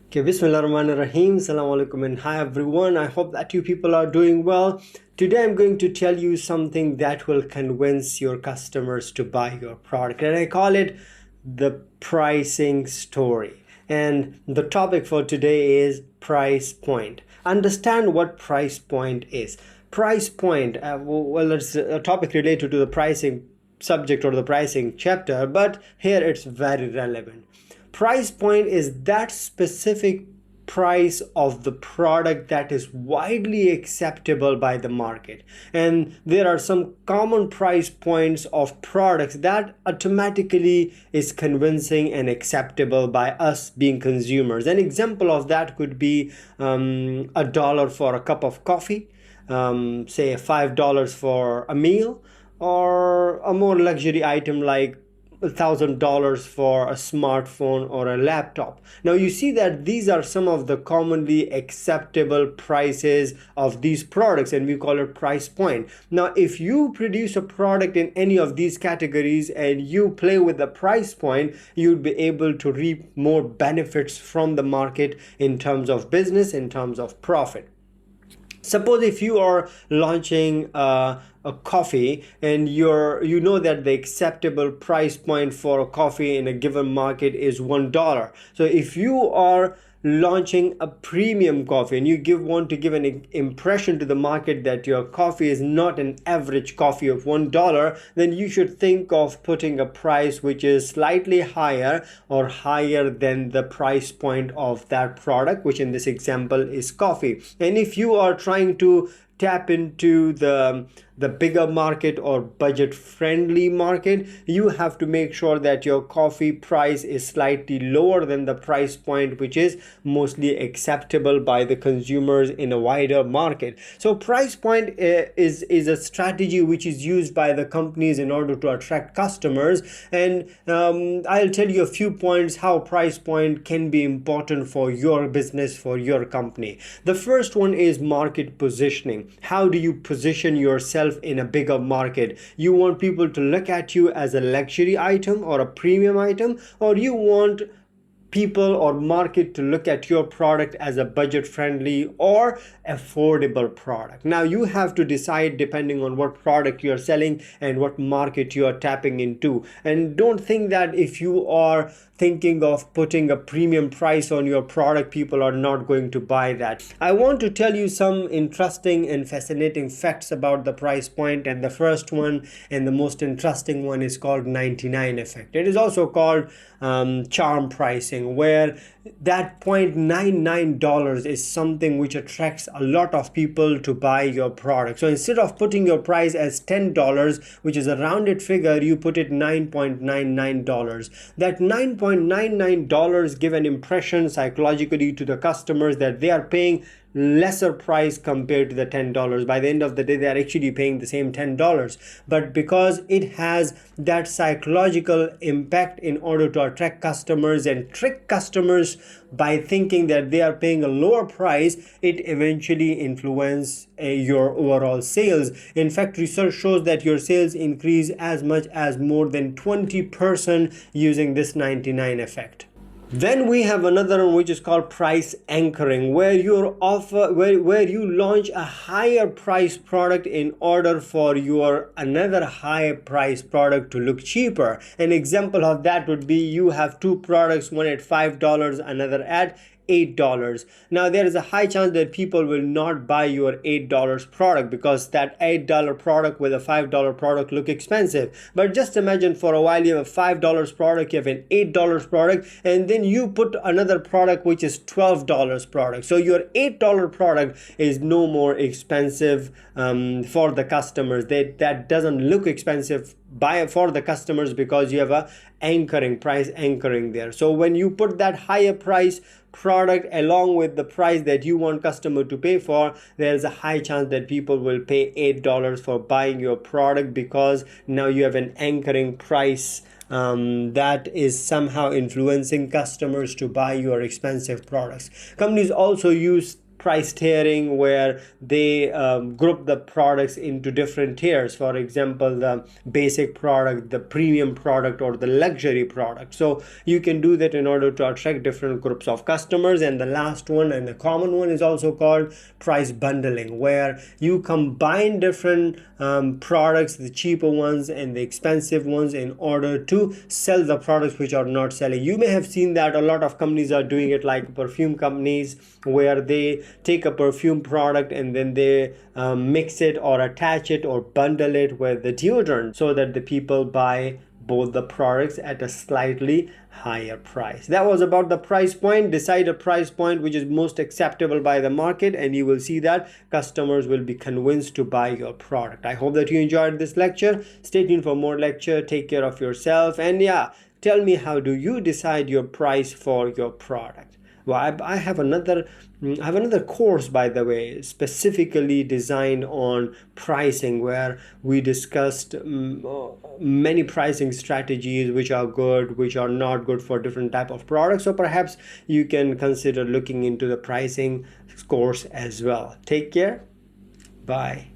Okay, Bismillahirrahmanirrahim. Assalamu alaikum and hi everyone. I hope that you people are doing well. Today I'm going to tell you something that will convince your customers to buy your product, and I call it the pricing story. And the topic for today is price point. Understand what price point is. Price point, well, it's a topic related to the pricing subject or the pricing chapter, but here it's very relevant. Price point is that specific price of the product that is widely acceptable by the market, and there are some common price points of products that automatically is convincing and acceptable by us being consumers. An example of that could be $1 for a cup of coffee, say $5 for a meal, or a more luxury item like $1,000 for a smartphone or a laptop. Now you see that these are some of the commonly acceptable prices of these products, and we call it price point. Now if you produce a product in any of these categories and you play with the price point, you'd be able to reap more benefits from the market in terms of business, in terms of profit. Suppose if you are launching a coffee and you know that the acceptable price point for a coffee in a given market is $1. So if you are launching a premium coffee and you want to give an impression to the market that your coffee is not an average coffee of $1, then you should think of putting a price which is slightly higher or higher than the price point of that product, which in this example is coffee. And if you are trying to tap into the bigger market or budget friendly market, you have to make sure that your coffee price is slightly lower than the price point which is mostly acceptable by the consumers in a wider market. So price point is a strategy which is used by the companies in order to attract customers, and I'll tell you a few points how price point can be important for your business, for your company. The first one is market positioning. How do you position yourself in a bigger market? You want people to look at you as a luxury item or a premium item, or you want people or market to look at your product as a budget friendly or affordable product? Now you have to decide depending on what product you're selling and what market you are tapping into. And don't think that if you are thinking of putting a premium price on your product, people are not going to buy that. I want to tell you some interesting and fascinating facts about the price point, and the first one and the most interesting one is called 99 effect. It is also called charm pricing, where that $0.99 is something which attracts a lot of people to buy your product. So instead of putting your price as $10, which is a rounded figure, you put it $9.99. That $9.99 give an impression psychologically to the customers that they are paying lesser price compared to the $10. By the end of the day, they are actually paying the same $10, but because it has that psychological impact in order to attract customers and trick customers by thinking that they are paying a lower price, it eventually influences your overall sales. In fact, research shows that your sales increase as much as more than 20% using this 99 effect. Then we have another one which is called price anchoring, where you launch a higher price product in order for your another high price product to look cheaper. An example of that would be you have two products, one at $5, another at $8. Now there is a high chance that people will not buy your $8 product because that $8 product with a $5 product look expensive. But just imagine for a while you have a $5 product, you have an $8 product, and then you put another product which is $12 product. So your $8 product is no more expensive for the customers. That doesn't look expensive for the customers because you have a price anchoring there. So when you put that higher price product along with the price that you want customer to pay for, there's a high chance that people will pay $8 for buying your product because now you have an anchoring price that is somehow influencing customers to buy your expensive products. Companies also use price tiering, where they group the products into different tiers. For example, the basic product, the premium product, or the luxury product. So you can do that in order to attract different groups of customers. And the last one, and the common one, is also called price bundling, where you combine different products, the cheaper ones and the expensive ones, in order to sell the products which are not selling. You may have seen that a lot of companies are doing it, like perfume companies, where they take a perfume product and then they mix it or attach it or bundle it with the deodorant, so that the people buy both the products at a slightly higher price. That was about the price point. Decide a price point which is most acceptable by the market, and you will see that customers will be convinced to buy your product. I hope that you enjoyed this lecture. Stay tuned for more lecture. Take care of yourself, and yeah, tell me, how do you decide your price for your product? Well, I have another course, by the way, specifically designed on pricing, where we discussed many pricing strategies, which are good, which are not good for different type of products. So perhaps you can consider looking into the pricing course as well. Take care. Bye.